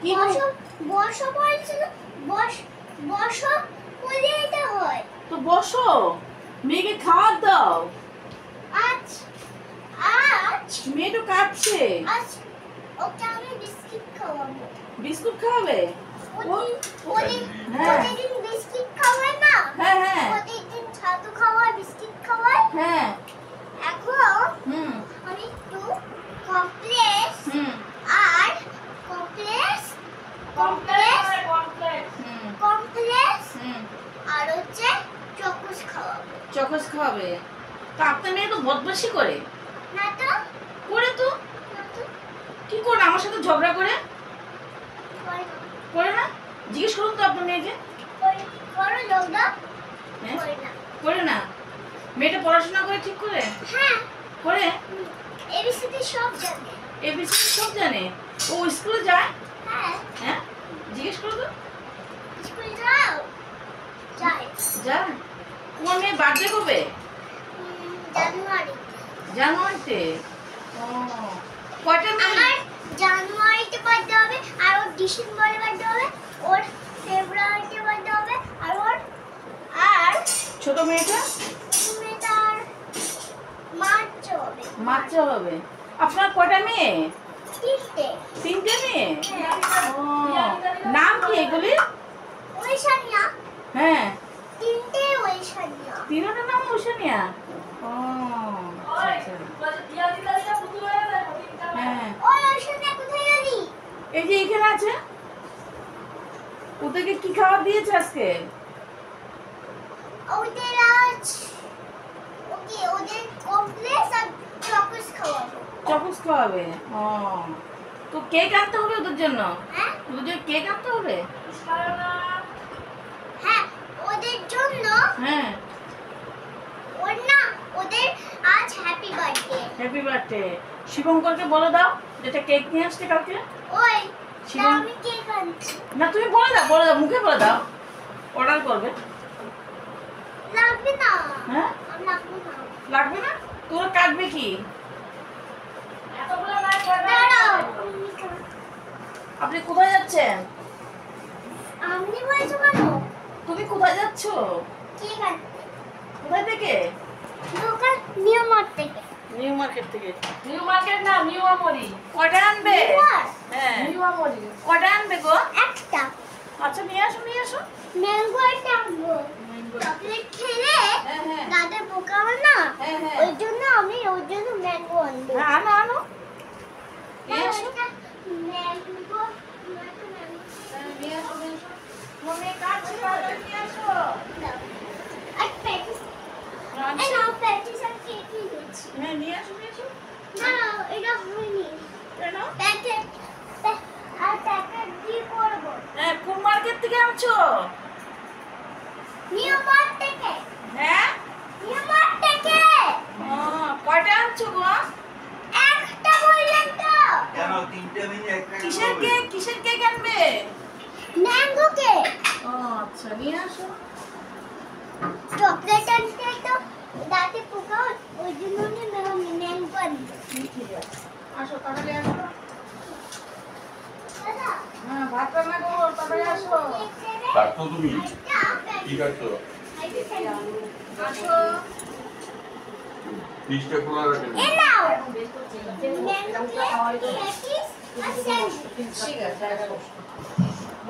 কি বসো বসো বলছিল, বসো বলে এটা হয়। তো বসো, মেয়েকে খাবার দাও। আজ আজ মেয়ে তো কাঁদছে। আজ ওকে আমি বিস্কিট খাওয়াবো। বিস্কুট খাওয়াবে? হ্যাঁ। প্রতিদিন বিস্কিট খাওয়ায় না? হ্যাঁ হ্যাঁ প্রতিদিন ছাতু খাওয়ায়, বিস্কিট খাওয়ায়। হ্যাঁ। এখন আমি একটু কমপ্লেক্স হুম আর কমপ্লেক্স কমপ্লেক্স কমপ্লেক্স আর হচ্ছে চকোস খাওয়াবো। চকোস খাওয়াবে? তো আপনার মেয়ে তো বদমাশি করে। না তো? করে তো। কি করে আমার সাথে ঝগড়া করে? করে না? জিজ্ঞেস করুন তো আপনার মেয়েকে। করো ঝগড়া? হ্যাঁ? করে না। করে না? মেয়েটা পড়াশোনা করে ঠিক করে? হ্যাঁ। করে? এবিসিডি সব জানে। এবিসিডি সব জানে? ও স্কুলে যায়? হ্যাঁ। হ্যাঁ? জিজ্ঞেস করো তো। স্কুলে যাও? যায়। যায়? তোমার মেয়ে বার্থডে কবে? জানুয়ারি। জানুয়ারিতে? ও কয়টা মেয়ে? আমার জানুয়ারিতে বার্থডে হবে, আর ওর ডিসেম্বরে বার্থডে হবে, ওর ফেব্রুয়ারিতে বার্থডে হবে, আর ওর আর ছোট মেয়েটা? মেয়েটার মার্চে হবে। মার্চে হবে। আপনার কয়টা মেয়ে? তিনটে। তিনটে মেয়ে? হ্যাঁ। ও নাম কি এগুলি? ঐশানিয়া। হ্যাঁ। তিনটে ঐশানিয়া। তিনটার নাম ঐশানিয়া? ও আচ্ছা। হ্যাঁ। ওই ঐশানিয়া কোথায় গেলি? এই যে এখানে আছে। ওদেরকে কি খাবার দিয়েছে আজকে? ওদের আজ ওদের কমপ্লেক্স আর চকোস খাওয়াবো। চকোস খাওয়াবে? ও তো কেক আনতে হবে ওদের জন্য? হ্যাঁ? ওদের জন্য কেক আনতে হবে? হ্যাঁ, ওদের জন্য। হ্যাঁ। ওদের আজ হ্যাপি বার্থডে। Happy birthday. শিবঙ্করকে বলে দাও যেটা কেক নিয়ে আসতে কালকে। ওই শিবম আমি কেক আনছি। না তুমি বলে দাও মুখে বলে দাও। অর্ডার করবে। লাগবে না। হ্যাঁ? লাগবে না। লাগবে না? তোরা কাটবে কি? দাঁড়াও। আপনি কোথায় যাচ্ছেন? আপনি বলছো কেন? তুমি কোথায় যাচ্ছ? কেক আনতে। কোথায় থেকে? দোকান নিউ মার্ট থেকে। নিউ মার্কেট থেকে। নিউ মার্কেট না, নিউ আমরি। কয়টা আনবে? New mart? হ্যাঁ। নিউ আমরি। কয়টা আনবে গো? একটা। আচ্ছা নিয়ে আসো নিয়ে আসো। ম্যাঙ্গো একটা আনবো। চকলেট খেলে হ্যাঁ হ্যাঁ দাঁতে পোকা হয় না, হ্যাঁ হ্যাঁ ওই জন্য ম্যাঙ্গো আনবো। হ্যাঁ, আনো আনো নিয়ে আসো। ম্যাঙ্গো হ্যাঁ, নিয়ে আসো নিয়ে আসো। তোমার মেয়ে কাটছে তাড়াতাড়ি নিয়ে আসো। আর প্যাটিস। আচ্ছা। এই নাও প্যাটিস আর কেকই দিচ্ছি। হ্যাঁ নিয়ে আসো নিয়ে আসো। না এটা হয়নি। কেন? প্যাকেট আর প্যাকেট দিয়ে করবো। হ্যাঁ কোন মার্কেট থেকে আনছো? নিউ মার্ট থেকে। হ্যাঁ নিউ মার্ট থেকে। ও, কয়টা আনছো গো? একটা বললেন তো। কেন তিনটে মিনিট একটা কিসের কেক আনবে? Mango cake. ও আচ্ছা নিয়ে আসো। চকলেট আনতে তো দাঁতে পোকা হয়, ওই জন্য আমি ম্যাঙ্গো আনবো। ঠিক আছে আসো তাহলে আসো। দাদা হ্যাঁ ভাত রান্না করো তাহলে আসো। কাটতো তুমি কি কাটতো আসো। ফ্রিজটা খোলা রাখেন এ নাও ম্যাঙ্গো কেক, প্যাটিস আর স্যান্ডউইচ। ঠিক আছে